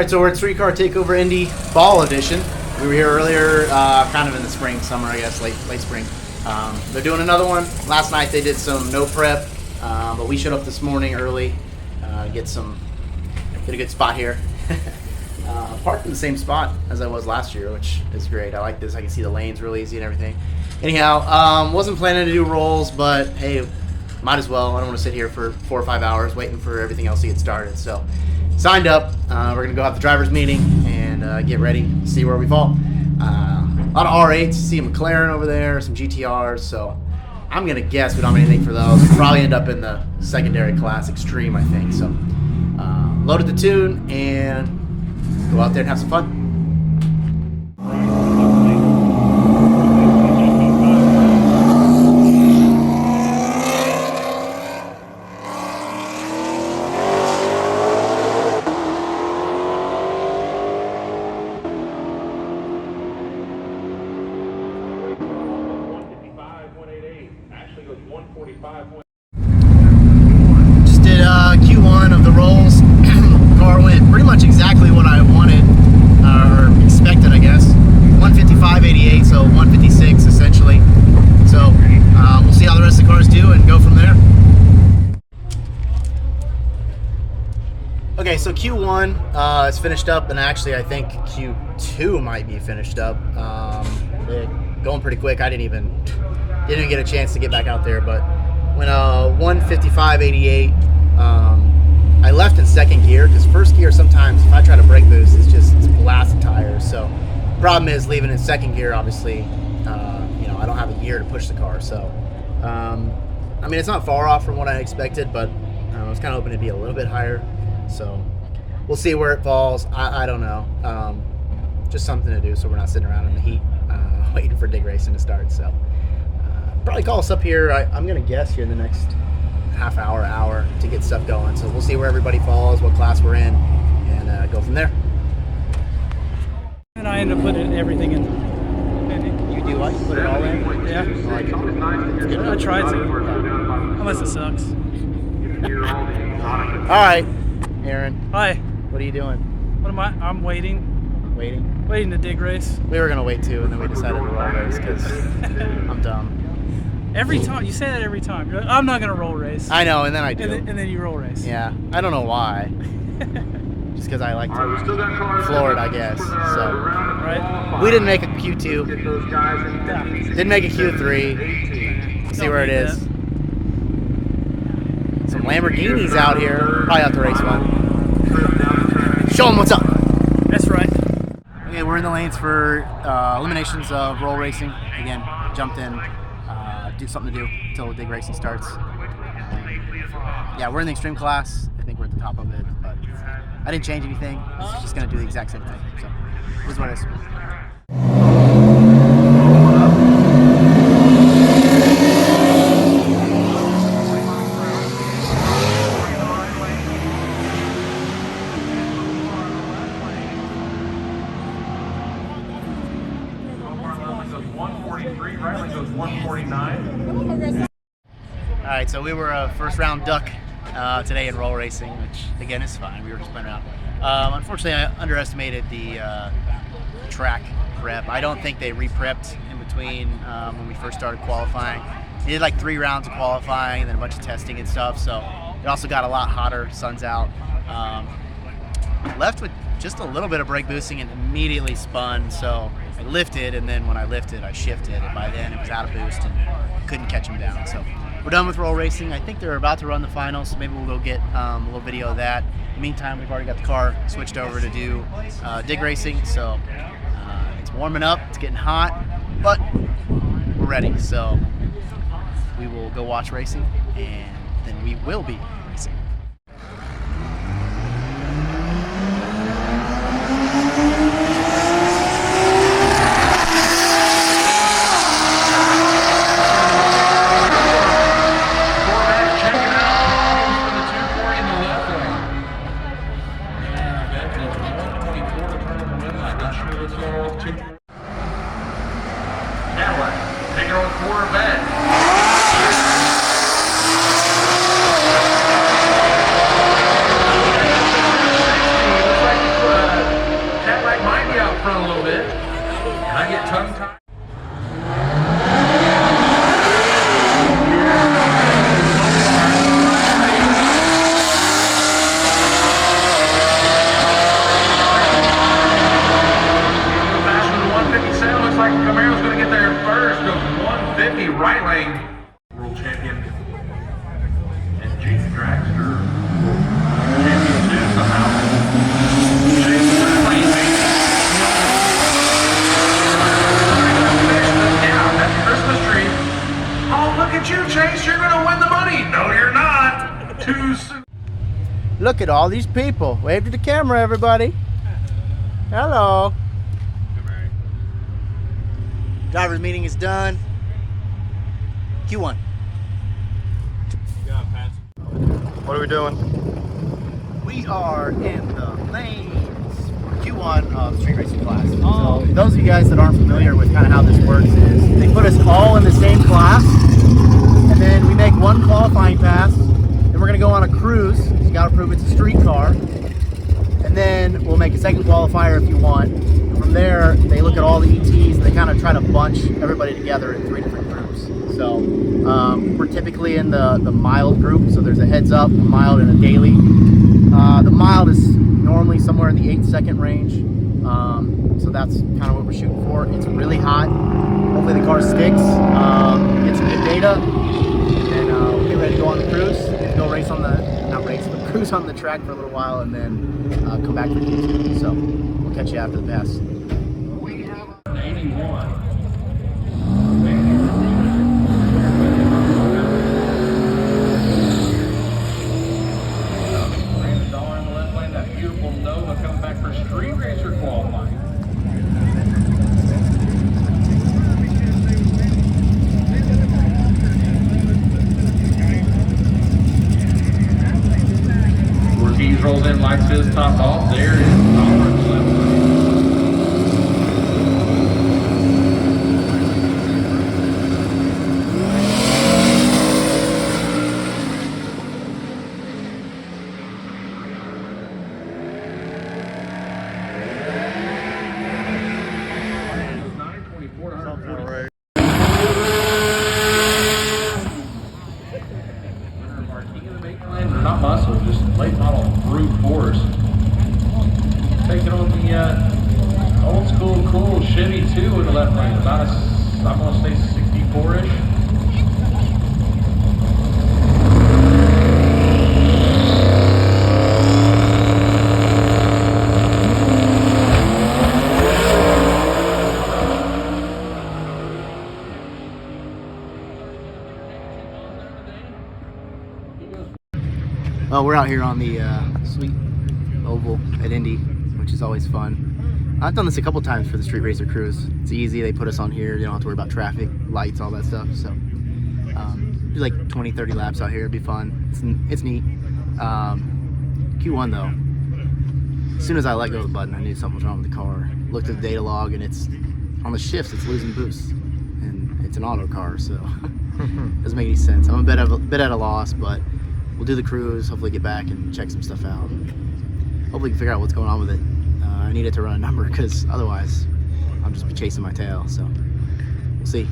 Alright, so we're at 3-car Takeover Indy Fall Edition. We were here earlier, kind of in the spring, summer, I guess, late spring. They're doing another one. Last night they did some no prep, but we showed up this morning early, get a good spot here. Parked in the same spot as I was last year, which is great. I like this. I can see the lanes real easy and everything. Anyhow, wasn't planning to do rolls, but hey, might as well. I don't want to sit here for 4 or 5 hours waiting for everything else to get started. So signed up. We're going to go have the driver's meeting and get ready, see where we fall. A lot of R8s, see a McLaren over there, some GTRs. So I'm going to guess we don't have anything for those. We'll probably end up in the secondary class Extreme, I think. So loaded the tune and go out there and have some fun. Just did Q1 of the rolls. Car went pretty much exactly what I wanted, or expected, I guess. 155.88, so 156 essentially. So we'll see how the rest of the cars do and go from there. Okay, so Q1 is finished up, and actually I think Q2 might be finished up. They're going pretty quick. I didn't even get a chance to get back out there, but when 155.88, I left in second gear because first gear sometimes if I try to brake boost it's blasting tires. So problem is leaving in second gear, obviously, I don't have a gear to push the car. So I mean, it's not far off from what I expected, but I was kind of hoping to be a little bit higher. So we'll see where it falls. I don't know. Just something to do so we're not sitting around in the heat waiting for dig racing to start. So probably call us up here. I'm gonna guess here in the next half hour to get stuff going. So we'll see where everybody falls, what class we're in, and go from there. And I end up putting everything in. You do what? You put it all in? Yeah. I like it. I tried to. Unless it sucks. All right, Aaron. Hi. What are you doing? What am I? I'm waiting. Waiting to dig race. We were gonna wait too, and then we decided to roll race because I'm dumb. Every time you say that every time. You're like, I'm not gonna roll race. I know, and then I do. And then you roll race. Yeah, I don't know why. Just because I like to floor it, I guess. So Right. we didn't make a Q2. Didn't make a Q3. See where it is. Some Lamborghinis out here. Probably out to race one. Show them what's up. That's right. Okay, we're in the lanes for eliminations of roll racing. Again, jumped in. Do something to do until dig racing starts. Yeah, we're in the extreme class. I think we're at the top of it, but I didn't change anything. It's just going to do the exact same thing. So this is what it is. All right, so we were a first round duck today in roll racing, which again is fine. We were just playing around. Unfortunately, I underestimated the track prep. I don't think they re-prepped in between when we first started qualifying. They did like 3 rounds of qualifying and then a bunch of testing and stuff. So it also got a lot hotter. Sun's out. Left with just a little bit of brake boosting and immediately spun. So I lifted, and then when I lifted, I shifted. And by then, it was out of boost and couldn't catch him down. So we're done with roll racing. I think they're about to run the finals, so maybe we'll go get a little video of that. In the meantime, we've already got the car switched over to do dig racing. So it's warming up. It's getting hot, but we're ready. So we will go watch racing, and then we will be racing. Taking on Corvette. front a little bit. And I get tongue-tied. Faster than 157. Looks like Camaro's going to get there first. Goes 150 right lane. World champion. And Jason Dragster. Champion too somehow. Jason right lane, baby. Yeah, that's Christmas tree. Oh, look at you, Chase. You're going to win the money. No, you're not. Too soon. Look at all these people. Wave to the camera, everybody. Hello. Driver's meeting is done. Q1. What are we doing? We are in the lanes for Q1 of the street racing class. So those of you guys that aren't familiar with kind of how this works is they put us all in the same class, and then we make one qualifying pass, and we're going to go on a cruise. So you got to prove it's a street car. And then we'll make a second qualifier if you want. And from there, they look at all the ETs and they kind of try to bunch everybody together in 3 different groups. So we're typically in the mild group. So there's a heads up, a mild, and a daily. The mild is normally somewhere in the 8-second range. So that's kind of what we're shooting for. It's really hot. Hopefully the car sticks. Get some good data. And we'll get ready to go on the cruise. Go race on the, not race, but cruise on the track for a little while and then come back for Q2. So we'll catch you after the pass. 81. Brandon Dollar in the left lane, that beautiful Nova coming back for street racer qualifying. Ortiz rolls in, lights his top off. There is Dollar in the left lane. Not muscle, just late model brute force. Taking on the old school cool Chevy 2 in the left lane. About a, I'm going to say 64-ish. Well, we're out here on the sweet oval at Indy, which is always fun. I've done this a couple times for the Street Racer Cruise. It's easy. They put us on here. You don't have to worry about traffic, lights, all that stuff. So do like 20, 30 laps out here. It'd be fun. It's neat. Q1 though, as soon as I let go of the button, I knew something was wrong with the car. Looked at the data log, and it's on the shifts. It's losing boost, and it's an auto car, so doesn't make any sense. I'm a bit at a loss, but we'll do the cruise, hopefully get back and check some stuff out. Hopefully figure out what's going on with it. I need it to run a number because otherwise I'll just be chasing my tail. So we'll see.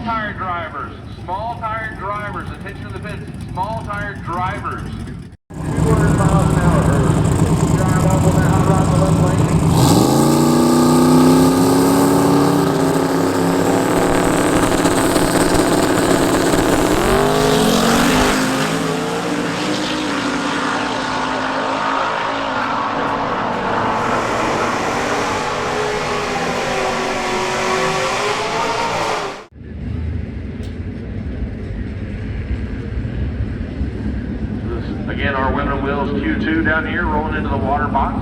tire drivers, attention to the pits, small tire drivers. 200 miles an hour. Drive up on that hot rod in the left lane. Again, our winner wheels Q2 down here, rolling into the water box.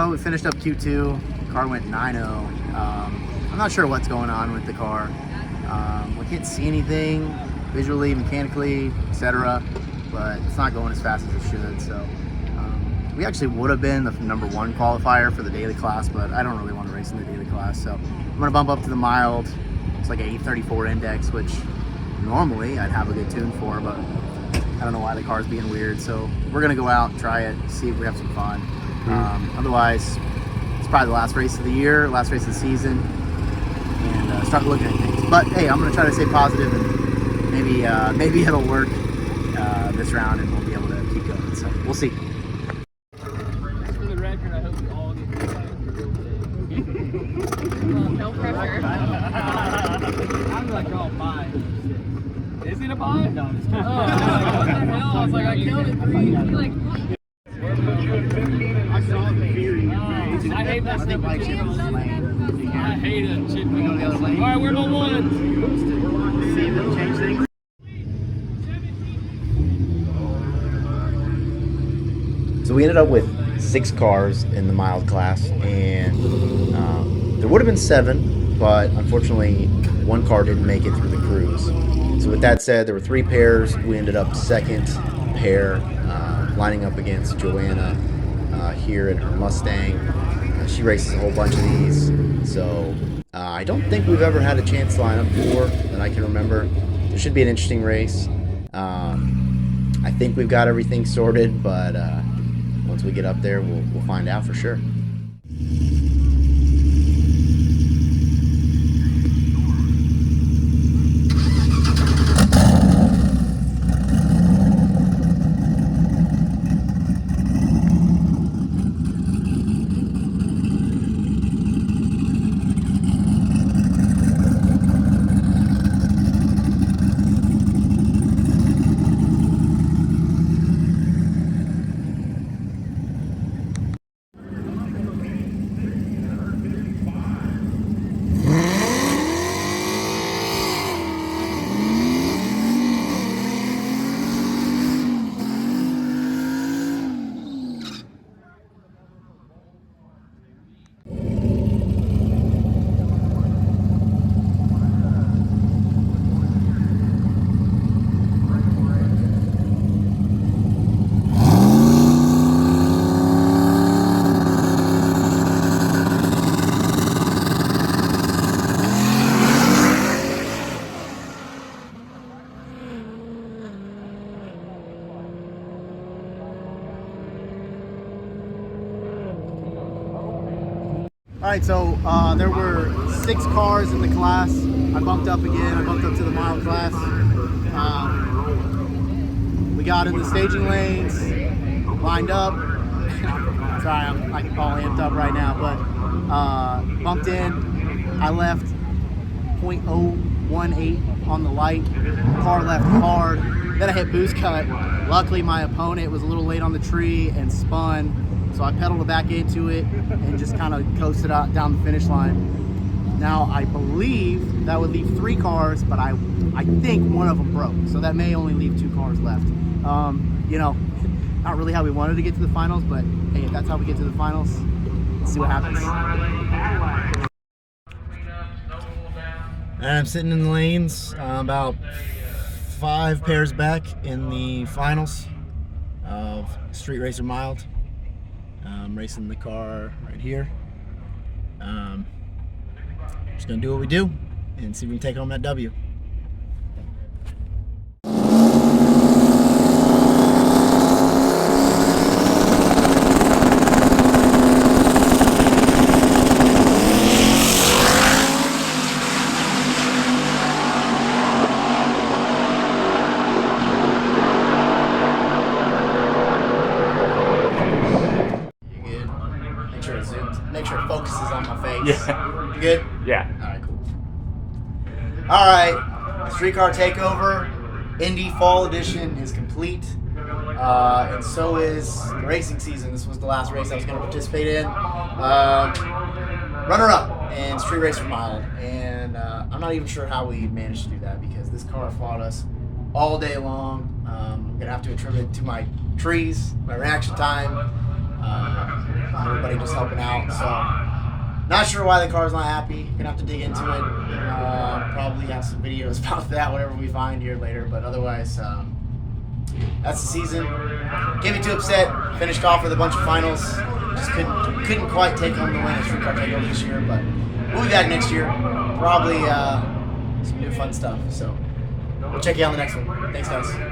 We finished up Q2. Car went 9-0. I'm not sure what's going on with the car. We can't see anything visually, mechanically, etc. But it's not going as fast as it should. So we actually would have been the #1 qualifier for the daily class, but I don't really want to race in the daily class. So I'm gonna bump up to the mild. It's like an 834 index, which normally I'd have a good tune for, but I don't know why the car's being weird. So we're gonna go out, try it, see if we have some fun. Otherwise, it's probably the last race of the year, last race of the season, and start looking at things. But hey, I'm going to try to stay positive, and maybe it'll work this round, and we'll be able to keep going. So we'll see. For the record, I hope you all get No pressure. I'm like, oh, bye. Is it a bye? No, it's not. Oh, what the hell? I was like, I counted 3. You're like, I saw the theory. I hate that stupid like chip. chips lane. I hate it. Chip. We go the other lane. All right, we're on 1. See them change things. So we ended up with 6 cars in the mild class, and there would have been 7, but unfortunately 1 car didn't make it through the cruise. So with that said, there were 3 pairs. We ended up 2nd pair, lining up against Joanna here in her Mustang. She races a whole bunch of these, so I don't think we've ever had a chance to line up before that I can remember. It should be an interesting race. I think we've got everything sorted, but once we get up there, we'll find out for sure. All right, so there were 6 cars in the class. I bumped up again. I bumped up to the mild class. We got in the staging lanes, lined up. Sorry, I'm like all amped up right now, but bumped in. I left 0.018 on the light. Car left hard. Then I hit boost cut. Luckily, my opponent was a little late on the tree and spun. So I pedaled back into it and just kind of coasted out down the finish line. Now I believe that would leave 3 cars, but I think one of them broke. So that may only leave 2 cars left. You know, not really how we wanted to get to the finals, but hey, if that's how we get to the finals, let's see what happens. I'm sitting in the lanes, about 5 pairs back in the finals. of Street Racer Mild. Racing the car right here. Just gonna do what we do and see if we can take home that W. Make sure it focuses on my face. Yeah. You good? Yeah. Alright, cool. Alright, Streetcar Takeover Indy Fall Edition is complete. And so is the racing season. This was the last race I was going to participate in. Runner-up in Street Racer Mild. And I'm not even sure how we managed to do that because this car fought us all day long. I'm going to have to attribute it to my trees, my reaction time. Everybody just helping out, so not sure why the car's not happy. Gonna have to dig into it. Probably have some videos about that, whatever we find here later. But otherwise, that's the season. Can't be too upset. Finished off with a bunch of finals. Just couldn't quite take home the win at Streetcar Takeover this year, but we'll be back next year. Probably some new fun stuff. So we'll check you out on the next one. Thanks, guys.